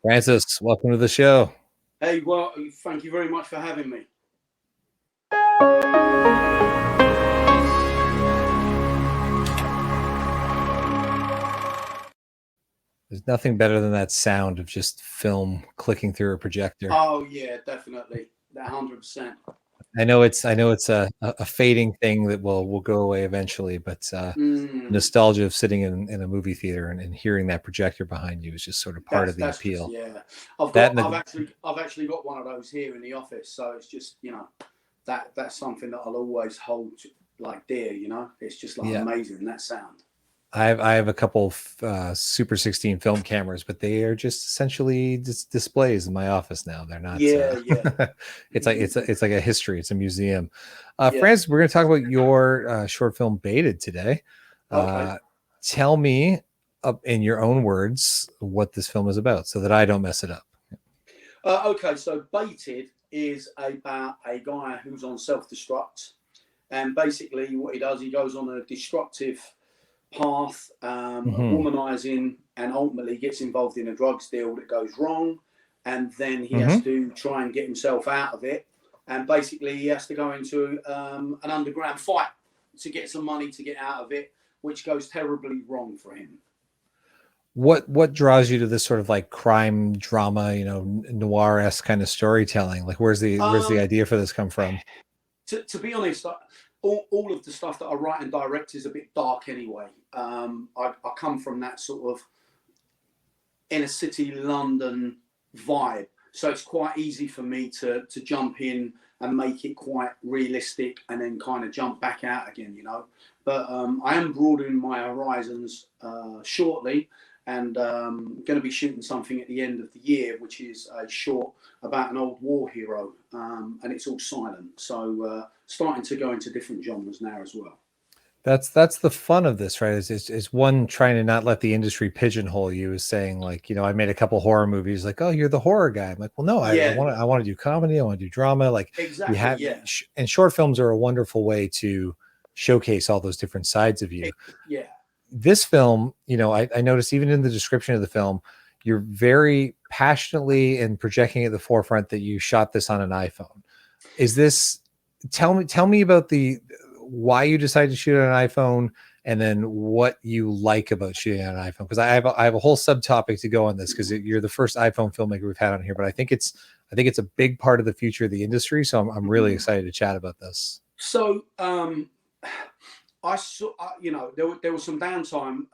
Francis, welcome to the show. Hey, well, thank you very much for having me. There's nothing better than that sound of just film clicking through a projector. Oh yeah, definitely, 100%. I know it's a fading thing that will go away eventually, but nostalgia of sitting in a movie theater and hearing that projector behind you is just sort of part of the appeal. Yeah. I've actually got one of those here in the office, so it's just that's something that I'll always hold like dear. It's just like amazing, that sound. I have a couple of Super 16 film cameras, but they are just essentially displays in my office now. They're not. Yeah. It's like a history. It's a museum. Francis, we're going to talk about your short film Baited today. Okay. Tell me, in your own words, what this film is about, so that I don't mess it up. Okay, so Baited is about a guy who's on self-destruct, and basically what he does, he goes on a destructive path, womanizing, and ultimately gets involved in a drugs deal that goes wrong, and then he has to try and get himself out of it, and basically he has to go into an underground fight to get some money to get out of it, which goes terribly wrong for him. What draws you to this sort of like crime drama, noir-esque kind of storytelling? Like, where's the idea for this come from? To be honest, all of the stuff that I write and direct is a bit dark anyway. I come from that sort of inner city London vibe, so it's quite easy for me to jump in and make it quite realistic and then kind of jump back out again, But I am broadening my horizons shortly, and going to be shooting something at the end of the year, which is a short about an old war hero, and it's all silent. So starting to go into different genres now as well. That's the fun of this, right? Is one trying to not let the industry pigeonhole you, is saying like, I made a couple horror movies, like, oh, you're the horror guy. I'm like, well, no, I want to do comedy. I want to do drama. Like, exactly, and short films are a wonderful way to showcase all those different sides of you. This film, I noticed even in the description of the film, you're very passionately and projecting at the forefront that you shot this on an iPhone. Is this, tell me about why you decided to shoot on an iPhone, and then what you like about shooting on an iPhone. Because I have a whole subtopic to go on this, because you're the first iPhone filmmaker we've had on here, but I think it's a big part of the future of the industry. So I'm really excited to chat about this. So, I saw, there was some downtime.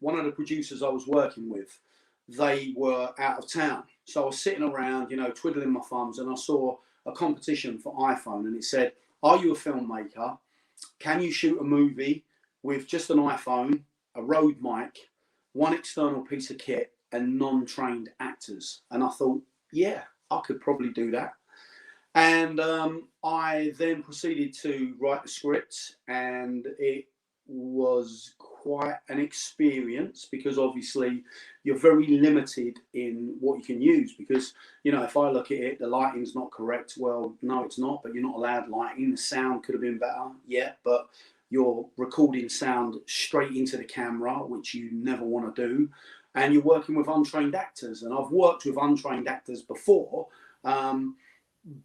One of the producers I was working with, they were out of town. So I was sitting around, twiddling my thumbs, and I saw a competition for iPhone, and it said, are you a filmmaker? Can you shoot a movie with just an iPhone, a Rode mic, one external piece of kit, and non-trained actors? And I thought, yeah, I could probably do that. And I then proceeded to write the script, and it was quite an experience, because obviously you're very limited in what you can use, because if I look at it, the lighting's not correct. Well, no, it's not, but you're not allowed lighting. The sound could have been better, but you're recording sound straight into the camera, which you never want to do, and you're working with untrained actors. And I've worked with untrained actors before,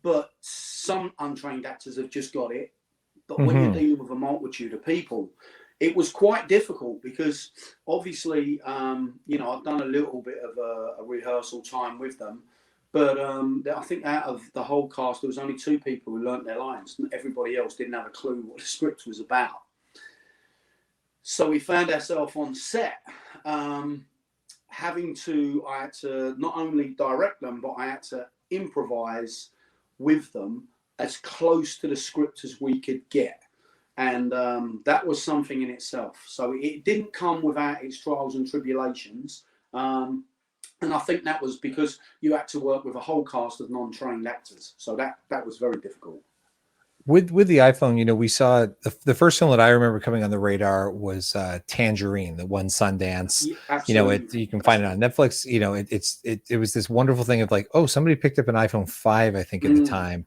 but some untrained actors have just got it. But when you're dealing with a multitude of people, it was quite difficult, because obviously, I've done a little bit of a rehearsal time with them, but I think out of the whole cast, there was only 2 people who learnt their lines, and everybody else didn't have a clue what the script was about. So we found ourselves on set, I had to not only direct them, but I had to improvise with them as close to the script as we could get. And that was something in itself. So it didn't come without its trials and tribulations. And I think that was because you had to work with a whole cast of non-trained actors. So that was very difficult. With the iPhone, we saw the first film that I remember coming on the radar was Tangerine, the one Sundance. Yeah, you can find it on Netflix. It was this wonderful thing of like, oh, somebody picked up an iPhone 5, I think, at the time,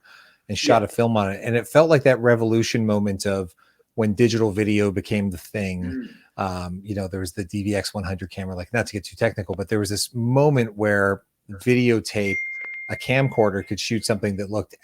and shot a film on it. And it felt like that revolution moment of when digital video became the thing. You know, there was the DVX 100 camera, like not to get too technical, but there was this moment where videotape, a camcorder could shoot something that looked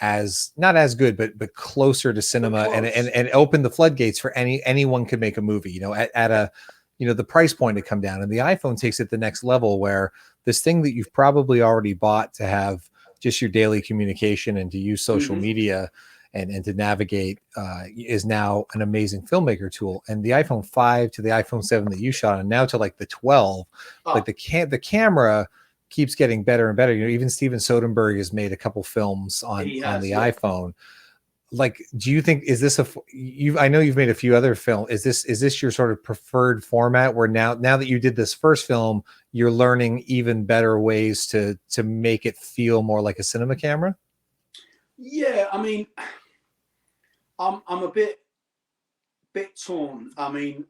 not as good, but closer to cinema, and opened the floodgates for anyone could make a movie, you know, at a, you know, the price point had come down, and the iPhone takes it the next level where this thing that you've probably already bought to have just your daily communication and to use social media and to navigate is now an amazing filmmaker tool. And the iPhone 5 to the iPhone 7 that you shot on, now to like the 12, like the camera keeps getting better and better. You know, even Steven Soderbergh has made a couple films on the iPhone. Like, do you think, is this I know you've made a few other films. Is this your sort of preferred format where now that you did this first film, you're learning even better ways to make it feel more like a cinema camera? Yeah, I mean, I'm a bit torn. I mean,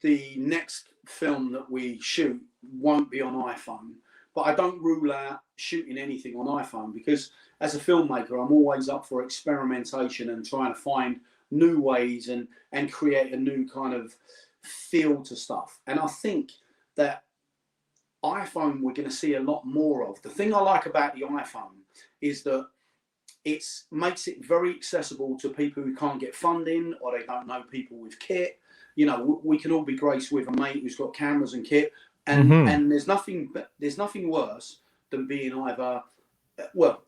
the next film that we shoot won't be on iPhone, but I don't rule out shooting anything on iPhone, because as a filmmaker, I'm always up for experimentation and trying to find new ways and create a new kind of feel to stuff. And I think that iPhone we're going to see a lot more of. The thing I like about the iPhone is that it makes it very accessible to people who can't get funding or they don't know people with kit. You know, we can all be graced with a mate who's got cameras and kit, and and there's nothing worse than being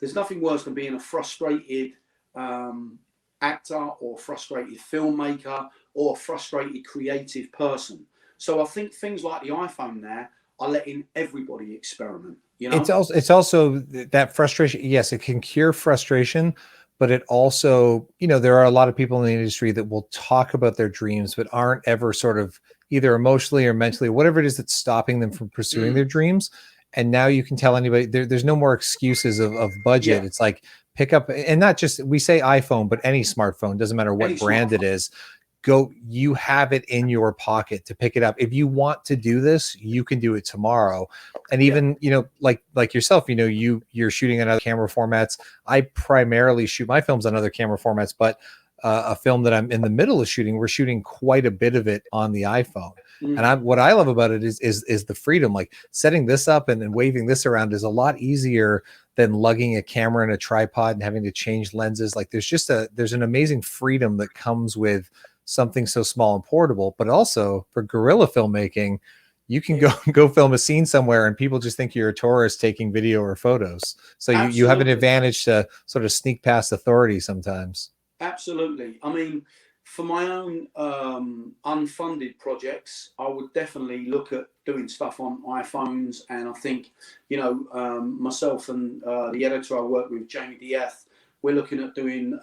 there's nothing worse than being a frustrated actor or frustrated filmmaker or frustrated creative person. So I think things like the iPhone now are letting everybody experiment. You know? It's also that frustration. Yes, it can cure frustration, but it also, you know, there are a lot of people in the industry that will talk about their dreams, but aren't ever sort of either emotionally or mentally, whatever it is that's stopping them from pursuing their dreams. And now you can tell anybody there's no more excuses of budget. It's like, pick up, and not just, we say iPhone, but any smartphone, doesn't matter what brand it is. You have it in your pocket to pick it up. If you want to do this, you can do it tomorrow. And even, you know, like yourself, you know, you're shooting on other camera formats. I primarily shoot my films on other camera formats, but a film that I'm in the middle of shooting, we're shooting quite a bit of it on the iPhone. And what I love about it is the freedom. Like, setting this up and waving this around is a lot easier than lugging a camera and a tripod and having to change lenses. Like, there's an amazing freedom that comes with something so small and portable. But also for guerrilla filmmaking, you can go film a scene somewhere and people just think you're a tourist taking video or photos. So you have an advantage to sort of sneak past authority sometimes. Absolutely. I mean, for my own unfunded projects, I would definitely look at doing stuff on iPhones. And I think, you know, myself and the editor I work with, Jamie Diath, we're looking at doing,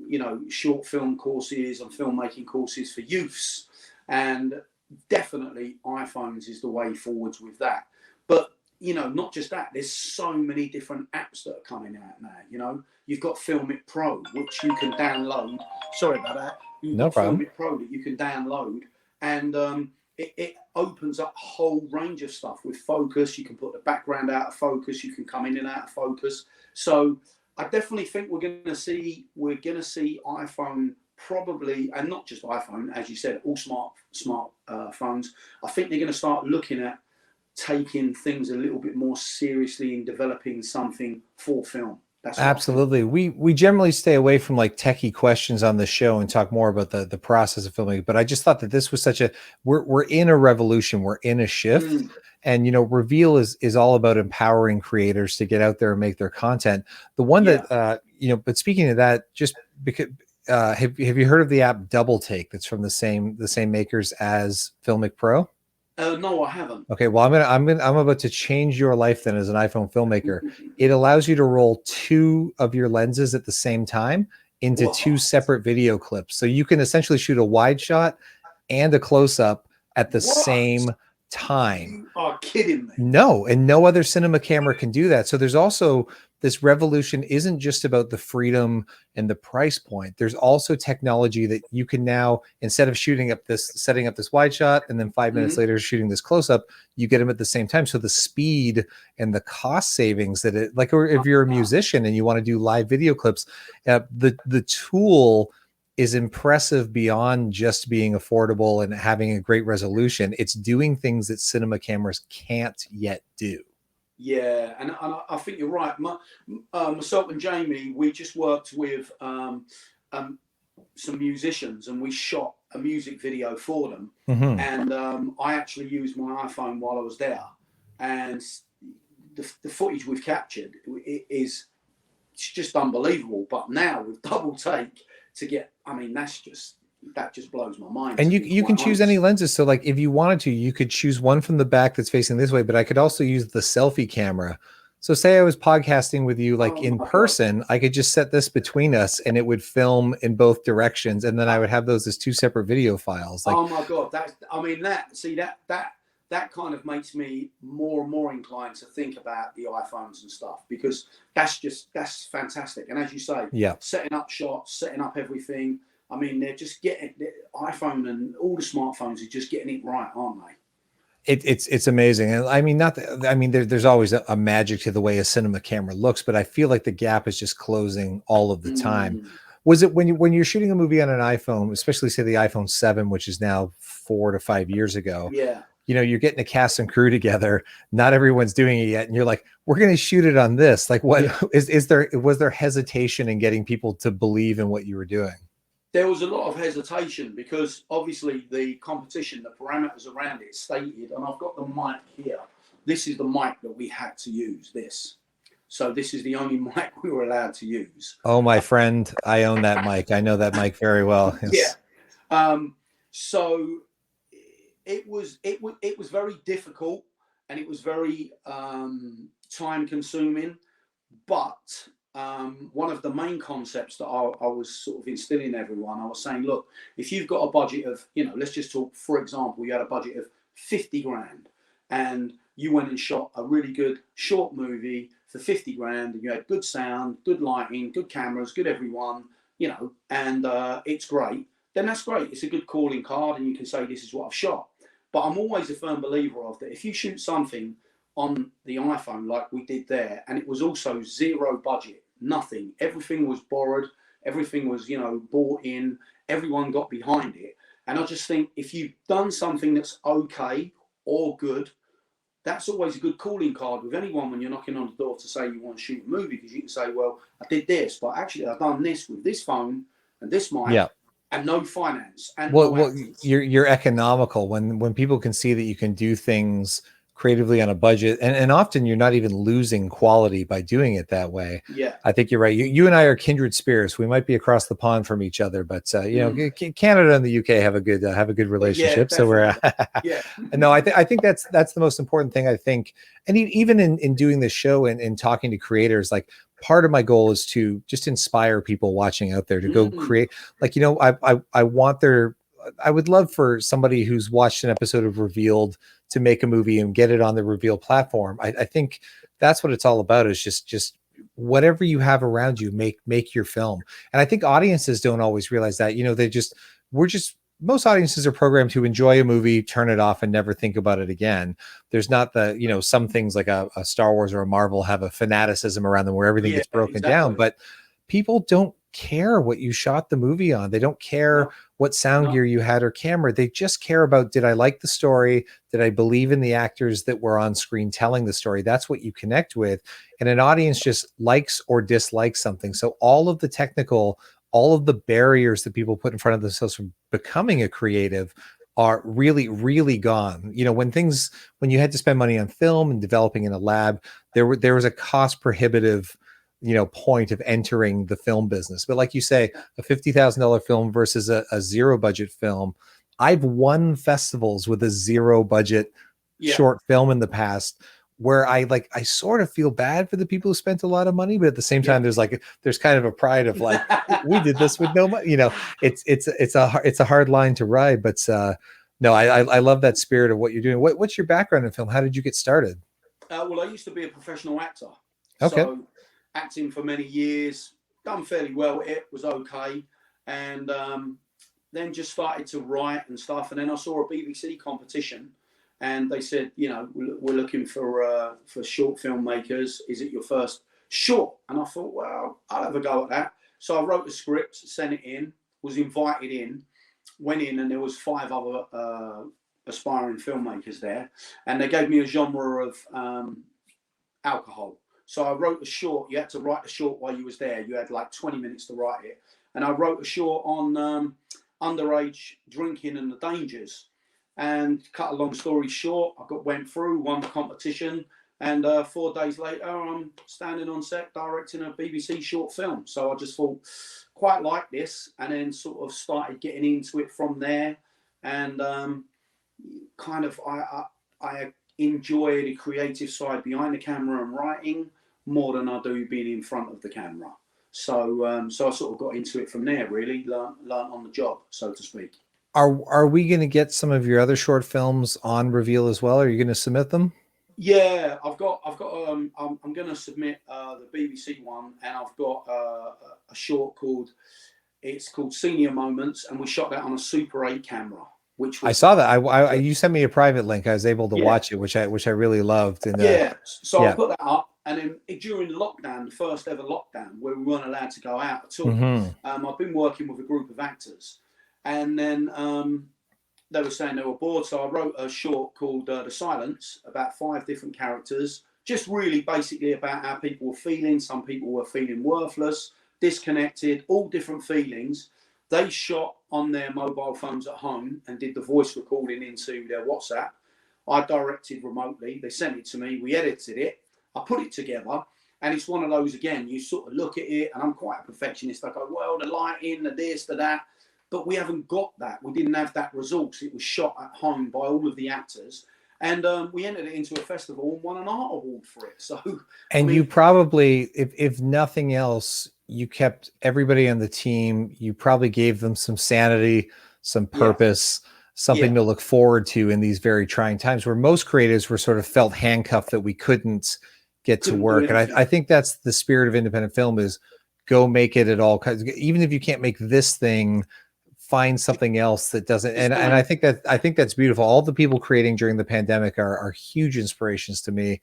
you know, short film courses and filmmaking courses for youths. And definitely iPhones is the way forwards with that. But, you know, not just that, there's so many different apps that are coming out now. You know, you've got Filmic Pro, which you can download. Sorry about that. No problem. Filmic Pro that you can download, and it opens up a whole range of stuff with focus. You can put the background out of focus. You can come in and out of focus. So I definitely think we're going to see iPhone probably, and not just iPhone, as you said, all smart phones. I think they're going to start looking at taking things a little bit more seriously in developing something for film. That's absolutely. We generally stay away from like techie questions on the show and talk more about the process of filming. But I just thought that this was such a, we're in a revolution, we're in a shift. And, you know, Reveal is all about empowering creators to get out there and make their content. The one that, you know, but speaking of that, just because, have you heard of the app Double Take that's from the same makers as Filmic Pro? No, I haven't. Okay, well, I'm about to change your life then as an iPhone filmmaker. It allows you to roll 2 of your lenses at the same time into 2 separate video clips. So you can essentially shoot a wide shot and a close-up at the same time. You are kidding me. No, and no other cinema camera can do that. So there's also, this revolution isn't just about the freedom and the price point. There's also technology that you can now, instead of setting up this wide shot and then 5 minutes later shooting this close up, you get them at the same time. So the speed and the cost savings that or if you're a musician and you want to do live video clips, the tool is impressive beyond just being affordable and having a great resolution. It's doing things that cinema cameras can't yet do. Yeah, and I think you're right. Myself and Jamie, we just worked with some musicians, and we shot a music video for them. Mm-hmm. And I actually used my iPhone while I was there, and the footage we've captured it's just unbelievable. But now with double take to get, I mean, that just blows my mind. And you can choose any lenses. So like if you wanted to, you could choose one from the back that's facing this way, but I could also use the selfie camera. So say I was podcasting with you like in person, I could just set this between us and it would film in both directions. And then I would have those as two separate video files. Like, oh my God. That kind of makes me more and more inclined to think about the iPhones and stuff, because that's fantastic. And as you say, yeah, setting up shots, setting up everything. I mean, they're just getting iPhone and all the smartphones are just getting it right, aren't they? It's amazing. And I mean, there's always a magic to the way a cinema camera looks, but I feel like the gap is just closing all of the time. Was it when you're shooting a movie on an iPhone, especially say the iPhone 7, which is now 4 to 5 years ago? Yeah. You know, you're getting a cast and crew together. Not everyone's doing it yet. And you're like, we're going to shoot it on this. Like, what was there hesitation in getting people to believe in what you were doing? There was a lot of hesitation because obviously the competition, the parameters around it stated, and I've got the mic here. This is the mic that we had to use, this. So this is the only mic we were allowed to use. Oh, my friend, I own that mic. I know that mic very well. Yes. Yeah. So it was very difficult, and it was very time consuming, but one of the main concepts that I was sort of instilling in everyone, I was saying, look, if you've got a budget of, let's just talk, for example, you had a budget of 50 grand and you went and shot a really good short movie for 50 grand and you had good sound, good lighting, good cameras, good everyone, and it's great, then that's great. It's a good calling card and you can say, this is what I've shot. But I'm always a firm believer of that. If you shoot something on the iPhone like we did there, and it was also zero budget, nothing, everything was borrowed, everything was bought in, everyone got behind it, and I just think if you've done something that's okay or good, that's always a good calling card with anyone when you're knocking on the door to say you want to shoot a movie, because you can say, well, I did this, but actually I've done this with this phone and this mic. Yeah. And no finance. And well, you're economical when people can see that you can do things creatively on a budget, and often you're not even losing quality by doing it that way. Yeah, I think you're right. You and I are kindred spirits. We might be across the pond from each other, but Canada and the UK have a good relationship. Yeah, so we're yeah. No, I think that's the most important thing. I think, and even in doing this show and talking to creators, like part of my goal is to just inspire people watching out there to go create. Like I would love for somebody who's watched an episode of Reveel'd to make a movie and get it on the Reveel'd platform. I think that's what it's all about, is just whatever you have around you, make your film. And I think audiences don't always realize that, most audiences are programmed to enjoy a movie, turn it off, and never think about it again. There's not some things like a Star Wars or a Marvel have a fanaticism around them where everything gets broken down, but people don't care what you shot the movie on. They don't care what sound gear you had or camera. They just care about, did I like the story? Did I believe in the actors that were on screen telling the story? That's what you connect with. And an audience just likes or dislikes something. So all of the barriers that people put in front of themselves from becoming a creative are really, really gone. When you had to spend money on film and developing in a lab, there was a cost prohibitive point of entering the film business. But like you say, a $50,000 film versus a zero budget film. I've won festivals with a zero budget short film in the past, where I sort of feel bad for the people who spent a lot of money, but at the same time, there's kind of a pride of like, we did this with no money. It's a hard line to ride, but no, I love that spirit of what you're doing. What's your background in film? How did you get started? Well, I used to be a professional actor. Okay. So acting for many years, done fairly well. It was okay. And then just started to write and stuff. And then I saw a BBC competition and they said, we're looking for short filmmakers. Is it your first short? And I thought, well, I'll have a go at that. So I wrote the script, sent it in. was invited in, went in, and there was 5 other aspiring filmmakers there, and they gave me a genre of alcohol. So I wrote a short. You had to write a short while you was there. You had like 20 minutes to write it, and I wrote a short on underage drinking and the dangers. And cut a long story short, went through, won the competition, and 4 days later, I'm standing on set directing a BBC short film. So I just thought, quite like this, and then sort of started getting into it from there. And kind of, I enjoy the creative side behind the camera and writing more than I do being in front of the camera. So, so I sort of got into it from there. Really, learned on the job, so to speak. Are we going to get some of your other short films on Reveel'd as well? Are you going to submit them? Yeah, I'm going to submit the BBC one, and I've got a short called Senior Moments, and we shot that on a Super 8 camera. Which was, I saw that. You sent me a private link. I was able to watch it, which I really loved. And so I put that up, and then during lockdown, the first ever lockdown, where we weren't allowed to go out at all, I've been working with a group of actors, and then they were saying they were bored, so I wrote a short called The Silence, about 5 different characters, just really basically about how people were feeling. Some people were feeling worthless, disconnected, all different feelings. They shot on their mobile phones at home and did the voice recording into their WhatsApp. I directed remotely. They sent it to me. We edited it. I put it together. And it's one of those, again, you sort of look at it, and I'm quite a perfectionist. I go, well, the lighting, the this, the that. But we haven't got that. We didn't have that resource. It was shot at home by all of the actors. And we entered it into a festival and won an art award for it. So, and I mean, you probably, if nothing else, you kept everybody on the team. You probably gave them some sanity, some purpose, something to look forward to in these very trying times where most creatives were sort of felt handcuffed that we couldn't get to work. And I think that's the spirit of independent film, is go make it at all kinds. Even if you can't make this thing, find something else that doesn't. And I think that's beautiful. All the people creating during the pandemic are huge inspirations to me.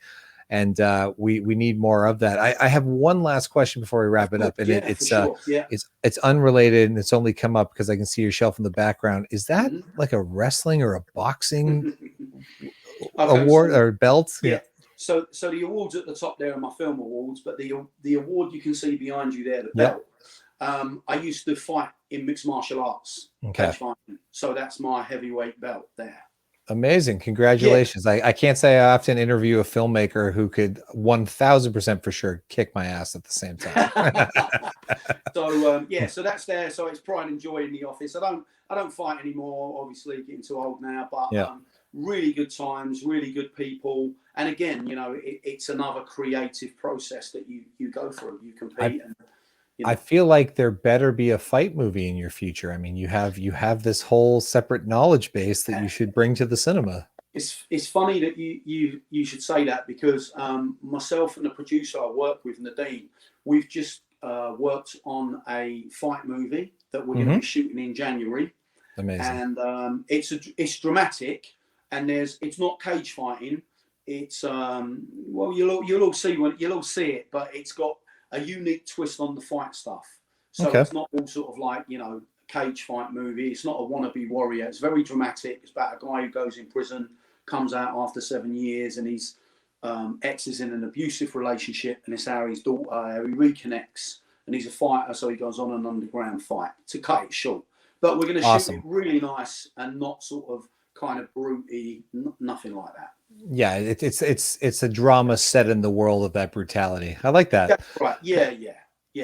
And we need more of that. I have one last question before we wrap it up, and it's unrelated, and it's only come up because I can see your shelf in the background. Is that like a wrestling or a boxing award or belt? Yeah. So the awards at the top there are my film awards, but the award you can see behind you there, the belt. I used to fight in mixed martial arts. Okay. So that's my heavyweight belt there. Amazing. Congratulations. I can't say I often interview a filmmaker who could 1000% for sure kick my ass at the same time. So so that's there. So it's pride and joy in the office. I don't fight anymore, obviously getting too old now, but really good times, really good people. And again, you know, it's another creative process that you go through. You compete I feel like there better be a fight movie in your future. I mean, you have this whole separate knowledge base that you should bring to the cinema. It's funny that you should say that, because myself and the producer I work with, Nadine, we've just worked on a fight movie that we're going to be shooting in January. Amazing. And it's dramatic, and it's not cage fighting. It's well, you'll all see it, but it's got a unique twist on the fight stuff. So it's not all sort of like, you know, cage fight movie. It's not a wannabe warrior. It's very dramatic. It's about a guy who goes in prison, comes out after 7 years, and his ex is in an abusive relationship, and it's how his daughter, he reconnects, and he's a fighter, so he goes on an underground fight, to cut it short. But we're going to shoot it really nice and not sort of kind of brutey, nothing like that. Yeah, it's a drama set in the world of that brutality. I like that. That's right. Yeah.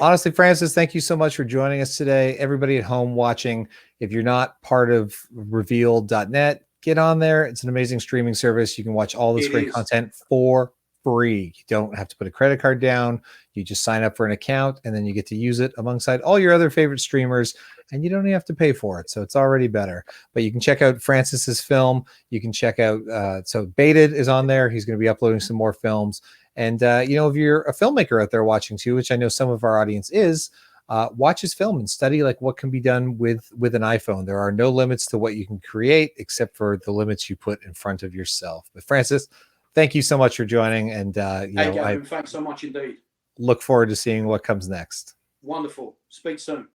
Honestly, Francis, thank you so much for joining us today. Everybody at home watching, if you're not part of Reveel'd.net, get on there. It's an amazing streaming service. You can watch all this great content for free. You don't have to put a credit card down. You just sign up for an account, and then you get to use it alongside all your other favorite streamers, and you don't even have to pay for it. So it's already better. But you can check out Francis's film. You can check out, so Baited is on there. He's going to be uploading some more films. And, you know, if you're a filmmaker out there watching too, which I know some of our audience is, watch his film and study like what can be done with an iPhone. There are no limits to what you can create except for the limits you put in front of yourself. But Francis, thank you so much for joining. And Gavin, thanks so much indeed. Look forward to seeing what comes next. Wonderful. Speak soon.